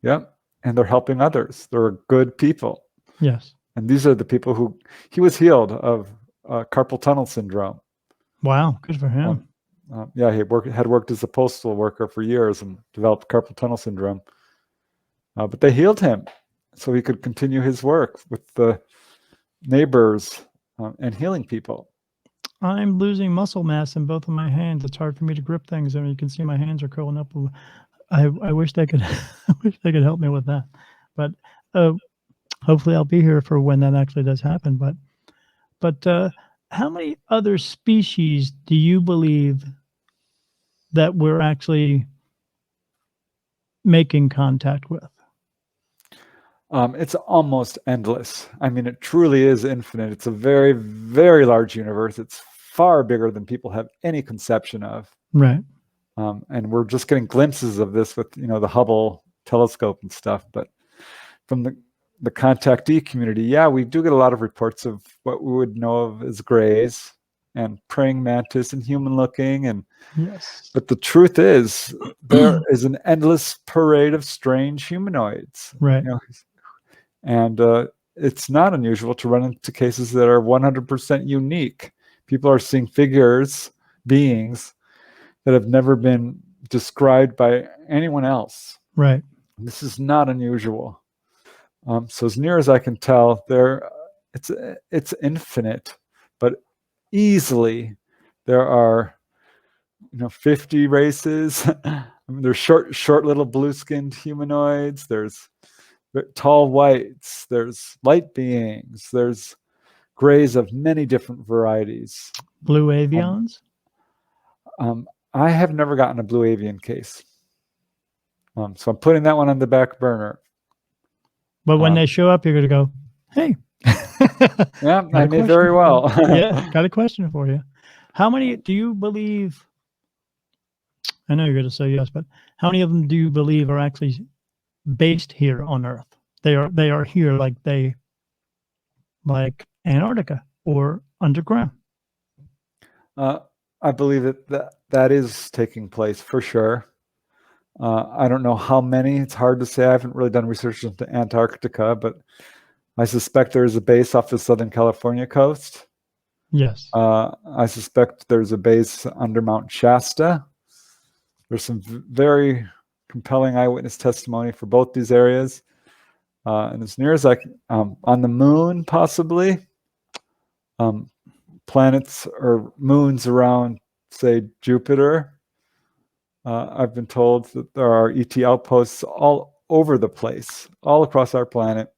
Yep. And they're helping others. They're good people. Yes. And these are the people who he was healed of carpal tunnel syndrome. Wow. Good for him. Yeah, he had worked as a postal worker for years and developed carpal tunnel syndrome. But they healed him so he could continue his work with the neighbors and healing people. I'm losing muscle mass in both of my hands. It's hard for me to grip things. I mean, you can see my hands are curling up. I wish they could. I wish they could help me with that. But hopefully, I'll be here for when that actually does happen. But how many other species do you believe that we're actually making contact with? It's almost endless. I mean, it truly is infinite. It's a very, very large universe. It's far bigger than people have any conception of. Right. And we're just getting glimpses of this with, the Hubble telescope and stuff. But from the contactee community, yeah, we do get a lot of reports of what we would know of as grays and praying mantis and human-looking. And yes. But the truth is, there is an endless parade of strange humanoids. Right. And it's not unusual to run into cases that are 100% unique. People are seeing beings that have never been described by anyone else. Right. This is not unusual. So as near as I can tell, it's infinite, but easily there are 50 races. I mean, there's short little blue-skinned humanoids. There's tall whites. There's light beings. There's grays of many different varieties. Blue avians? I have never gotten a blue avian case. So I'm putting that one on the back burner. But when they show up, you're going to go, hey. Yeah, I may very well. Yeah, got a question for you. How many do you believe? I know you're going to say yes, but how many of them do you believe are actually based here on Earth? They are here like Antarctica or underground. I believe that is taking place for sure. I don't know how many. It's hard to say. I haven't really done research into Antarctica, but I suspect there is a base off the Southern California coast. Yes. I suspect there's a base under Mount Shasta. There's some very compelling eyewitness testimony for both these areas. And as near as I can, on the moon, possibly, planets or moons around, say, Jupiter. I've been told that there are ET outposts all over the place, all across our planet.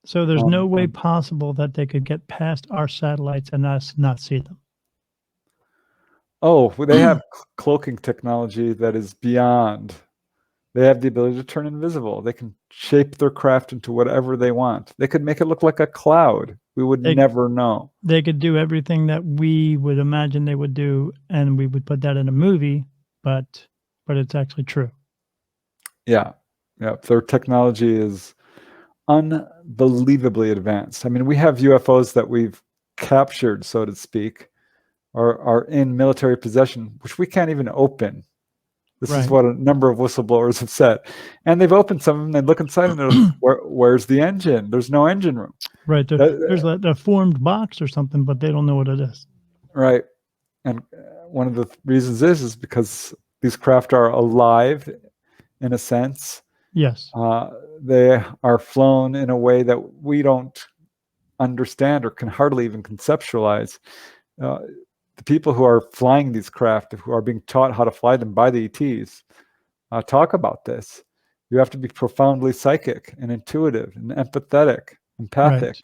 So there's no way possible that they could get past our satellites and us not see them. Oh, they have cloaking technology that is beyond. They have the ability to turn invisible. They can shape their craft into whatever they want. They could make it look like a cloud. We would never know. They could do everything that we would imagine they would do, and we would put that in a movie, but it's actually true. Yeah. Their technology is unbelievably advanced. I mean, we have UFOs that we've captured, so to speak, or are in military possession, which we can't even open. This is what a number of whistleblowers have said. And they've opened some of them, they look inside and they're like, where's the engine? There's no engine room. Right. There's a formed box or something, but they don't know what it is. Right. And one of the reasons is because these craft are alive in a sense. Yes. They are flown in a way that we don't understand or can hardly even conceptualize. The people who are flying these craft, who are being taught how to fly them by the ETs, talk about this. You have to be profoundly psychic and intuitive and empathetic, empathic,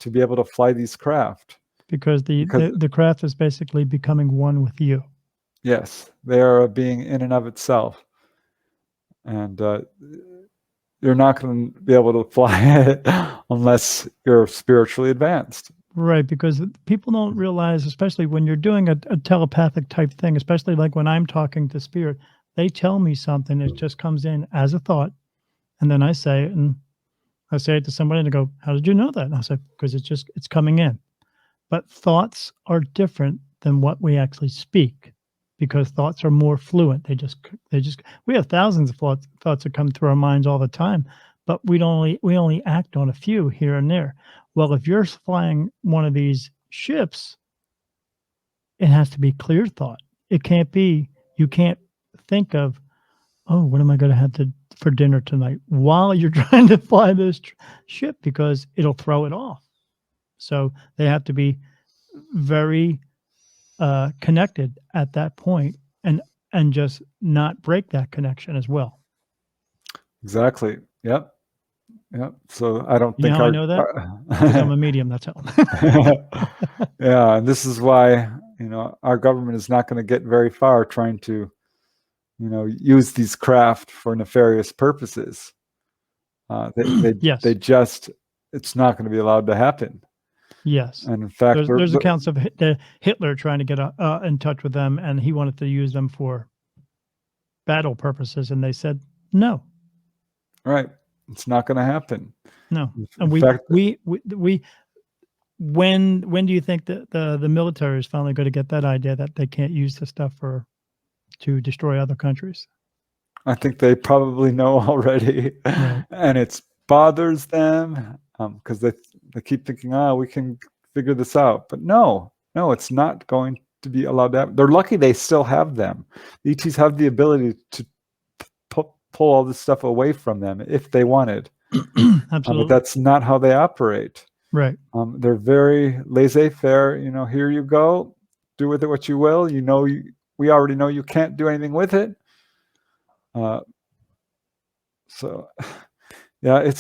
to be able to fly these craft. Because the craft is basically becoming one with you. Yes, they are a being in and of itself. And you're not going to be able to fly it unless you're spiritually advanced. Right, because people don't realize, especially when you're doing a telepathic type thing, especially like when I'm talking to spirit, they tell me something, it just comes in as a thought, and then I say it, and I say it to somebody, and they go, "How did you know that?" And I say, "Because it's coming in." But thoughts are different than what we actually speak, because thoughts are more fluent. We have thousands of thoughts that come through our minds all the time, but we only act on a few here and there. Well, if you're flying one of these ships, it has to be clear thought. It can't be, you can't think of, oh, what am I going to have for dinner tonight while you're trying to fly this ship, because it'll throw it off. So they have to be very connected at that point, and just not break that connection as well. Exactly. Yep. So I don't think I know that because I'm a medium. That's how. Yeah, and this is why our government is not going to get very far trying to use these craft for nefarious purposes. They just, it's not going to be allowed to happen. Yes, and in fact, there's accounts of Hitler trying to get in touch with them, and he wanted to use them for battle purposes, and they said no. Right, it's not going to happen. No, and when do you think that the military is finally going to get that idea that they can't use this stuff to destroy other countries? I think they probably know already, right. And it bothers them because they keep thinking, we can figure this out. But no, it's not going to be allowed to happen. They're lucky they still have them. The ETs have the ability to pull all this stuff away from them if they wanted. Absolutely. But that's not how they operate. Right. They're very laissez-faire. Here you go. Do with it what you will. We already know you can't do anything with it. So, yeah,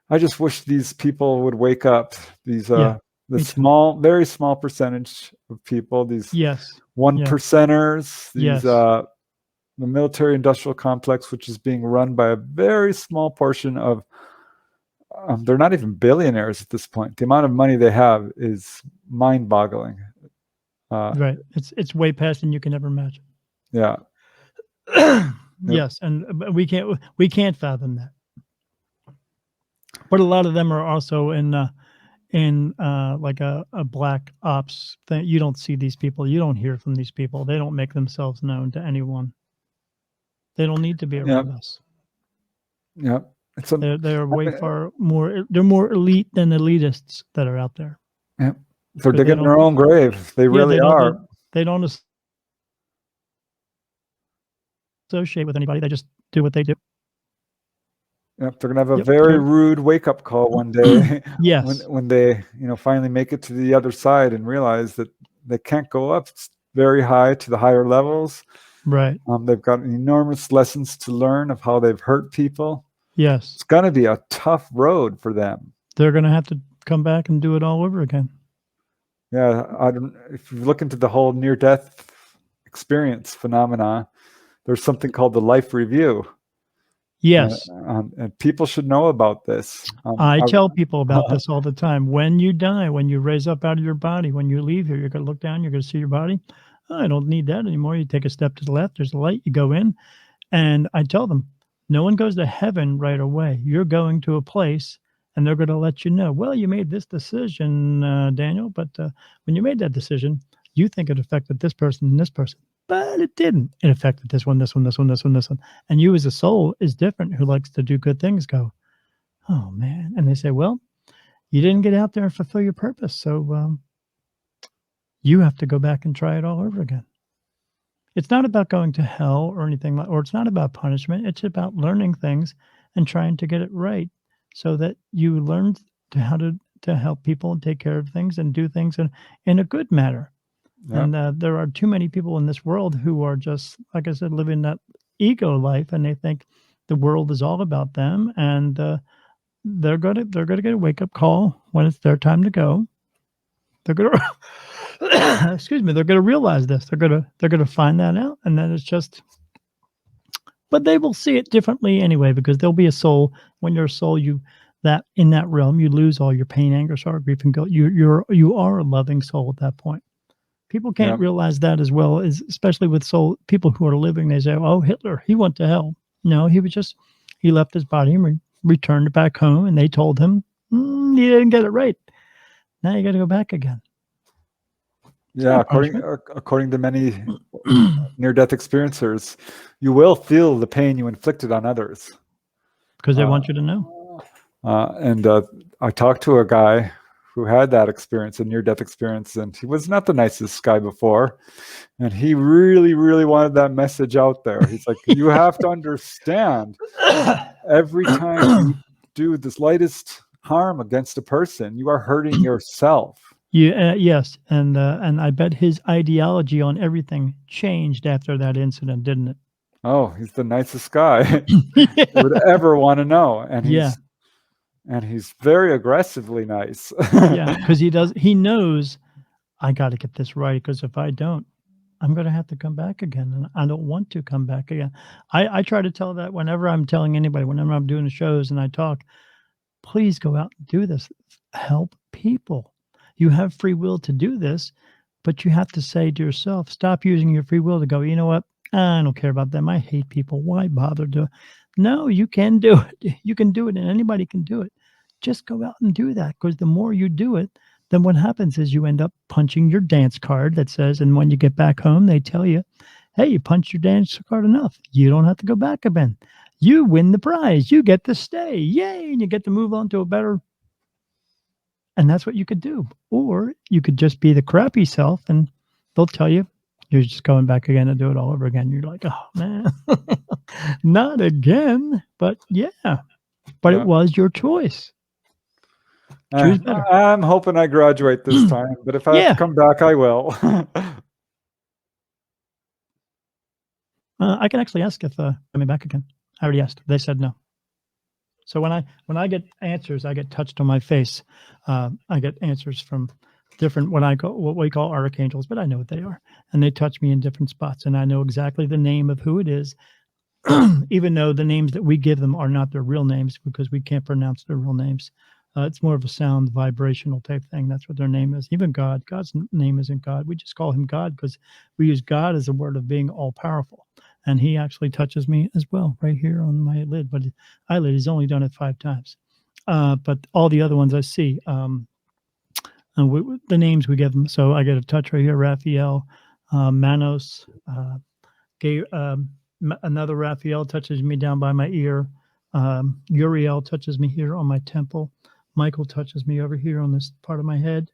I just wish these people would wake up. These the very small percentage of people. These 1%ers. These the military-industrial complex, which is being run by a very small portion of. They're not even billionaires at this point. The amount of money they have is mind-boggling. Right. It's way past than you can ever imagine. Yeah. Yes, and we can't fathom that. But a lot of them are also in like a black ops thing. You don't see these people. You don't hear from these people. They don't make themselves known to anyone. They don't need to be around us. Yeah. They're way far more. They're more elite than elitists that are out there. Yeah, they're digging their own grave. They really are. They don't associate with anybody. They just do what they do. Yep, they're gonna have a very rude wake-up call one day. Yes. when they finally make it to the other side and realize that they can't go up very high to the higher levels. Right. They've got enormous lessons to learn of how they've hurt people. Yes. It's gonna be a tough road for them. They're gonna have to come back and do it all over again. Yeah, if you look into the whole near-death experience phenomena, there's something called the life review. Yes. And people should know about this. I tell people about this all the time. When you die, when you raise up out of your body, when you leave here, you're going to look down, you're going to see your body. Oh, I don't need that anymore. You take a step to the left, there's a light, you go in. And I tell them, no one goes to heaven right away. You're going to a place, and they're going to let you know, well, you made this decision, Daniel, but when you made that decision, you think it affected this person and this person. But it didn't. It affected this one, this one, this one, this one, this one. And you as a soul is different, who likes to do good things, go, oh, man. And they say, well, you didn't get out there and fulfill your purpose. So you have to go back and try it all over again. It's not about going to hell or anything, or it's not about punishment. It's about learning things and trying to get it right so that you learn how to help people and take care of things and do things in a good manner. Yeah. And there are too many people in this world who are just, like I said, living that ego life, and they think the world is all about them, and they're gonna get a wake up call when it's their time to go. They're gonna excuse me. They're gonna realize this. They're gonna find that out, and then it's just. But they will see it differently anyway, because there'll be a soul. When you're a soul, that in that realm, you lose all your pain, anger, sorrow, grief, and guilt. You are a loving soul at that point. People can't realize that as well, as especially with people who are living. They say, "Oh, Hitler, he went to hell." No, he left his body and returned back home, and they told him, "You didn't get it right. Now you got to go back again." Yeah, according to many near-death experiencers, you will feel the pain you inflicted on others. Because they want you to know. And I talked to a guy who had that experience, a near-death experience, and he was not the nicest guy before. And he really, really wanted that message out there. He's like, you have to understand, every time you do the slightest harm against a person, you are hurting yourself. Yes, and I bet his ideology on everything changed after that incident, didn't it? Oh, he's the nicest guy you would ever want to know, and he's very aggressively nice. Yeah, because he knows I got to get this right, because if I don't, I'm going to have to come back again, and I don't want to come back again. I try to tell that whenever I'm telling anybody, whenever I'm doing the shows and I talk, please go out and do this. Help people. You have free will to do this, but you have to say to yourself, stop using your free will to go, you know what? I don't care about them. I hate people. Why bother to? No, you can do it. You can do it, and anybody can do it. Just go out and do that, because the more you do it, then what happens is you end up punching your dance card that says, and when you get back home, they tell you, hey, you punched your dance card enough. You don't have to go back again. You win the prize. You get to stay. Yay. And you get to move on to a better. And that's what you could do. Or you could just be the crappy self, and they'll tell you, you're just going back again to do it all over again. You're like, oh, man, not again. But yeah, but it was your choice. Choose better. I'm hoping I graduate this time, but if I have to come back, I will. I can actually ask if coming back again. I already asked. They said no. So when I get answers, I get touched on my face. I get answers from different what we call archangels, but I know what they are, and they touch me in different spots, and I know exactly the name of who it is, even though the names that we give them are not their real names, because we can't pronounce their real names. It's more of a sound vibrational type thing. That's what their name is. Even God's name isn't God. We just call him God because we use God as a word of being all powerful. And he actually touches me as well right here on my lid. But eyelid, he's only done it 5 times. But all the other ones I see, and the names we give them. So I get a touch right here, Raphael, Manos, another Raphael touches me down by my ear. Uriel touches me here on my temple. Michael touches me over here on this part of my head.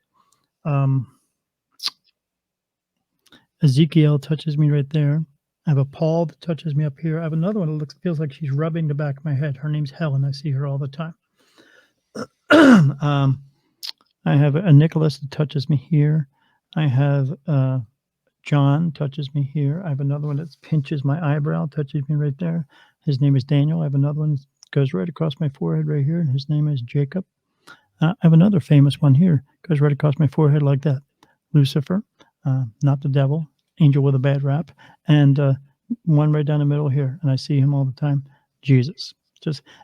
Ezekiel touches me right there. I have a Paul that touches me up here. I have another one that feels like she's rubbing the back of my head. Her name's Helen. I see her all the time. I have a Nicholas that touches me here. I have John touches me here. I have another one that pinches my eyebrow, touches me right there. His name is Daniel. I have another one that goes right across my forehead right here. And his name is Jacob. I have another famous one here. Goes right across my forehead like that. Lucifer, not the devil. Angel with a bad rap, and one right down the middle here, and I see him all the time. Jesus,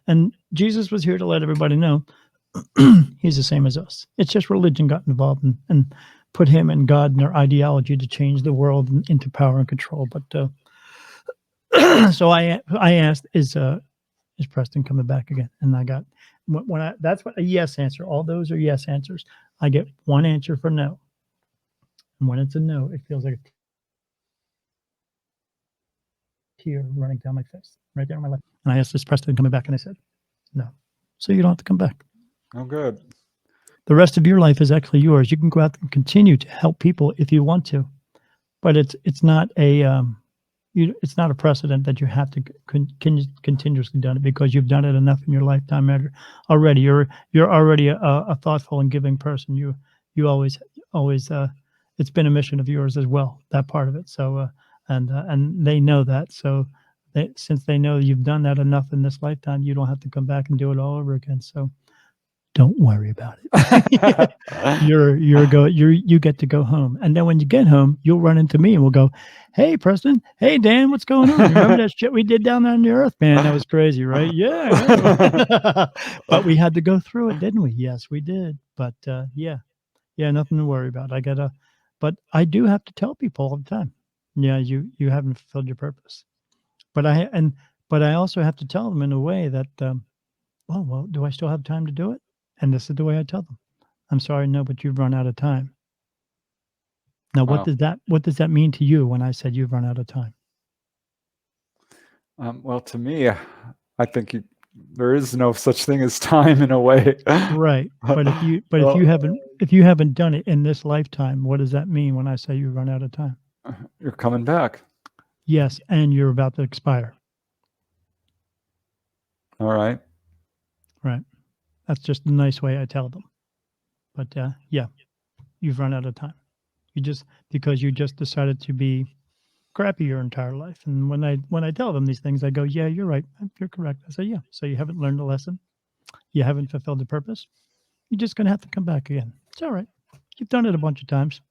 and Jesus was here to let everybody know he's the same as us. It's just religion got involved and put him and God and their ideology to change the world into power and control. But so I asked, is Preston coming back again? And I got that's what a yes answer. All those are yes answers. I get one answer for no, and when it's a no, it feels like a tear running down my face, right down my left. And I asked, is Preston coming back? And I said, no. So you don't have to come back. Oh, good. The rest of your life is actually yours. You can go out and continue to help people if you want to, but it's not a it's not a precedent that you have to continuously done it, because you've done it enough in your lifetime already. You're already a thoughtful and giving person. You always it's been a mission of yours as well, that part of it. So and they know that, so since they know you've done that enough in this lifetime, you don't have to come back and do it all over again. So don't worry about it. You get to go home. And then when you get home, you'll run into me and we'll go, "Hey, Preston. Hey, Dan, what's going on? Remember that shit we did down there on the earth, man? That was crazy, right?" Yeah. But we had to go through it, didn't we? Yes, we did. But yeah, nothing to worry about. But I do have to tell people all the time, yeah, you haven't fulfilled your purpose. But I also have to tell them in a way that, well, do I still have time to do it? And this is the way I tell them. I'm sorry, no, but you've run out of time. Now, Wow. what does that mean to you when I said you've run out of time? Well, to me, I think there is no such thing as time in a way. Right. But if you haven't done it in this lifetime, what does that mean when I say you run out of time? You're coming back. Yes, and you're about to expire. All right. Right. That's just a nice way I tell them. But yeah, you've run out of time. Because you just decided to be crappy your entire life. And when I tell them these things, I go, "Yeah, you're right. You're correct." I say, "Yeah. So you haven't learned the lesson. You haven't fulfilled the purpose. You're just going to have to come back again. It's all right. You've done it a bunch of times.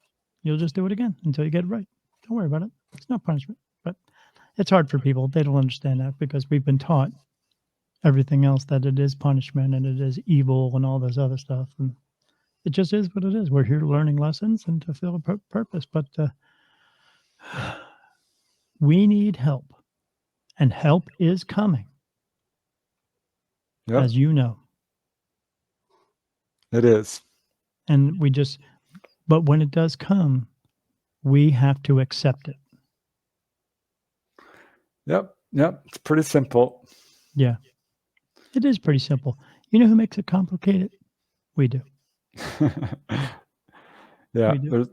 You'll just do it again until you get it right. Don't worry about it. It's not punishment." But it's hard for people. They don't understand that because we've been taught everything else, that it is punishment and it is evil and all this other stuff. And it just is what it is. We're here learning lessons and to fulfill a purpose. But we need help. And help is coming. Yep. As you know. It is. And but when it does come, we have to accept it. Yep. It's pretty simple. Yeah. It is pretty simple. You know who makes it complicated? We do. Yeah. We do.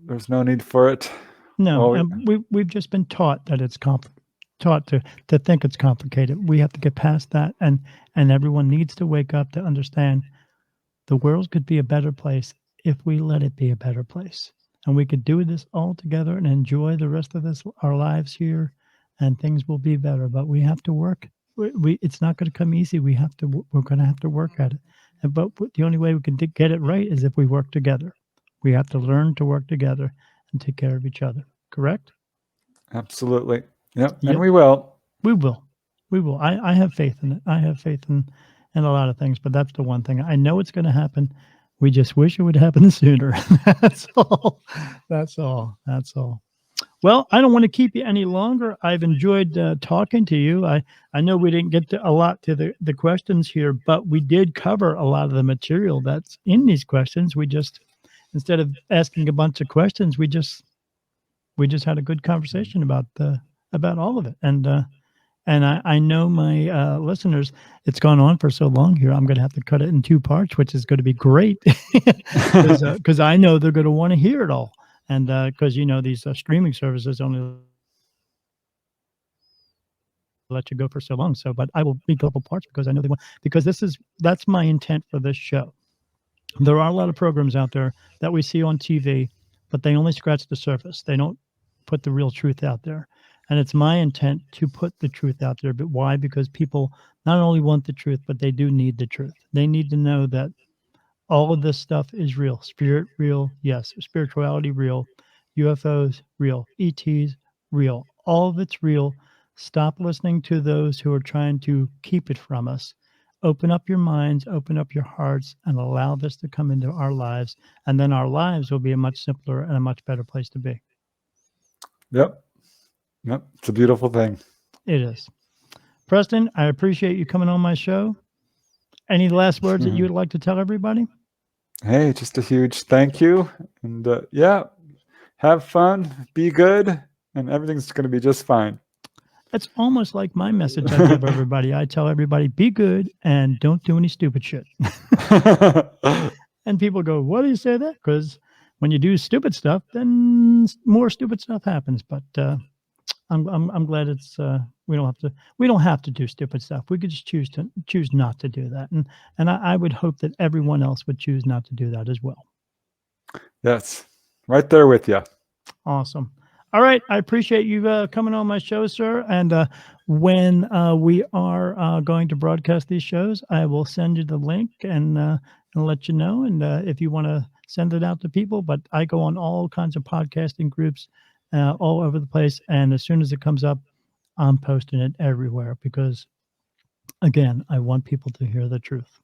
There's no need for it. No, and we've just been taught that it's taught to think it's complicated. We have to get past that, and everyone needs to wake up to understand the world could be a better place if we let it be a better place. And we could do this all together and enjoy the rest of our lives here, and things will be better. But we have to work. It's not going to come easy. We're going to have to work at it. But the only way we can get it right is if we work together. We have to learn to work together and take care of each other. Correct? Absolutely. Yep. And we will. We will. I have faith in it. I have faith in a lot of things, but that's the one thing. I know it's going to happen. We just wish it would happen sooner. That's all. That's all. Well, I don't want to keep you any longer. I've enjoyed talking to you. I know we didn't get to a lot to the questions here, but we did cover a lot of the material that's in these questions. We just, instead of asking a bunch of questions, we just had a good conversation about all of it. And I know my listeners, it's gone on for so long here, I'm going to have to cut it in 2 parts, which is going to be great because I know they're going to want to hear it all. And because, these streaming services only let you go for so long. But I will be a couple parts because I know they want, because that's my intent for this show. There are a lot of programs out there that we see on TV, but they only scratch the surface. They don't put the real truth out there. And it's my intent to put the truth out there. But why? Because people not only want the truth, but they do need the truth. They need to know that all of this stuff is real. Spirit, real. Yes. Spirituality, real. UFOs, real. ETs, real. All of it's real. Stop listening to those who are trying to keep it from us. Open up your minds, open up your hearts, and allow this to come into our lives. And then our lives will be a much simpler and a much better place to be. Yep. It's a beautiful thing. It is. Preston, I appreciate you coming on my show. Any last words that you would like to tell everybody? Hey, just a huge thank you. And have fun, be good, and everything's going to be just fine. That's almost like my message I give everybody. I tell everybody, be good and don't do any stupid shit. And people go, "Why do you say that?" Because when you do stupid stuff, then more stupid stuff happens. But I'm glad it's we don't have to do stupid stuff. We could just choose not to do that. And I would hope that everyone else would choose not to do that as well. Yes. Right there with you. Awesome. All right. I appreciate you coming on my show, sir. And when we are going to broadcast these shows, I will send you the link and let you know. And if you want to send it out to people, but I go on all kinds of podcasting groups all over the place. And as soon as it comes up, I'm posting it everywhere because, again, I want people to hear the truth.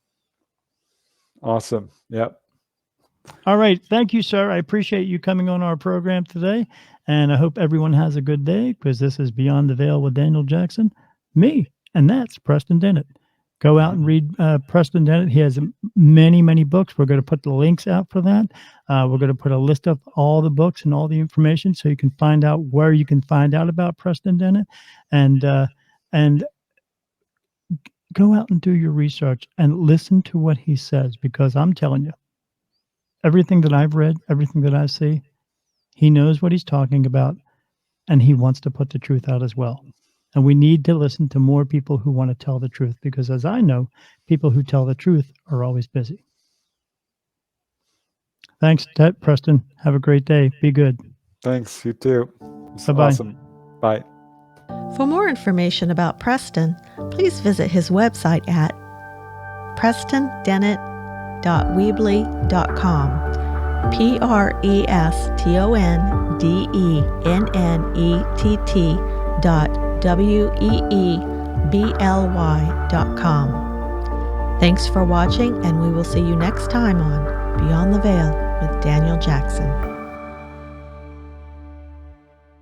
Awesome. Yep. All right. Thank you, sir. I appreciate you coming on our program today. And I hope everyone has a good day because this is Beyond the Veil with Daniel Jackson, me, and that's Preston Dennett. Go out and read Preston Dennett. He has many, many books. We're going to put the links out for that. We're going to put a list of all the books and all the information so you can find out where you can find out about Preston Dennett. And go out and do your research and listen to what he says, because I'm telling you, everything that I've read, everything that I see, he knows what he's talking about, and he wants to put the truth out as well. And we need to listen to more people who want to tell the truth, because as I know, people who tell the truth are always busy. Thanks, Preston. Have a great day. Be good. Thanks. You too. Bye-bye. Awesome. Bye. For more information about Preston, please visit his website at prestondennett.weebly.com. Prestondennett.weebly.com. Thanks for watching, and we will see you next time on Beyond the Veil with Daniel Jackson.